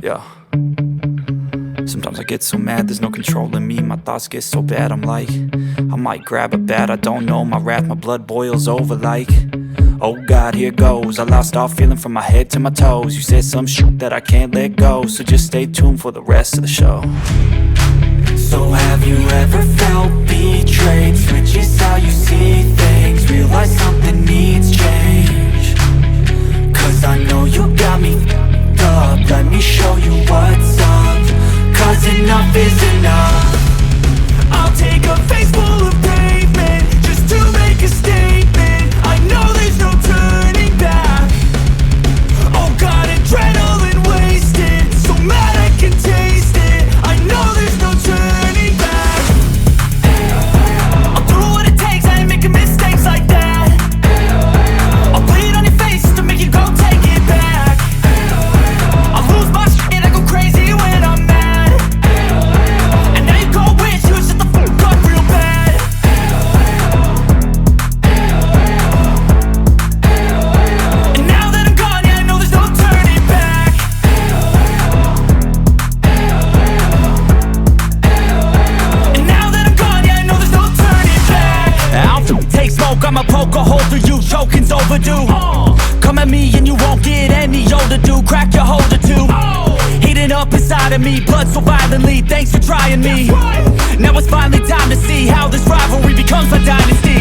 Yeah. Sometimes I get so mad, there's no controlling me. My thoughts get so bad, I'm like, I might grab a bat, I don't know. My wrath, my blood boils over like, oh God, here goes. I lost all feeling from my head to my toes. You said some shit that I can't let go, so just stay tuned for the rest of the show. So have you ever felt betrayed? Switches how you see things, realize something needs change. Cause I know you got me f***ed up, let me show you what's up. Cause enough is enough. I'll take a face full of pavement just to make a statement. I know there's no turning back. Oh God, adrenaline wasted, so mad I can taste it. I know there's no turning back. I'll do what it takes, I ain't making mistakes like that. I'll bleed on your face to make you go take it back. I'll lose my shit, I go crazy when I'm mad. And now you go wish you shut the fuck up real bad. And now that I'm gone, yeah, I know there's no turning back. And now that I'm gone, yeah, I know there's no turning back. I'll take smoke, I'ma poke a hole through you, choking's overdue. Come at me and you won't get any older, dude. Crack your holder too. Heating up inside of me, blood so violently. Thanks for trying me. Now it's finally time to see how this rivalry becomes my dynasty.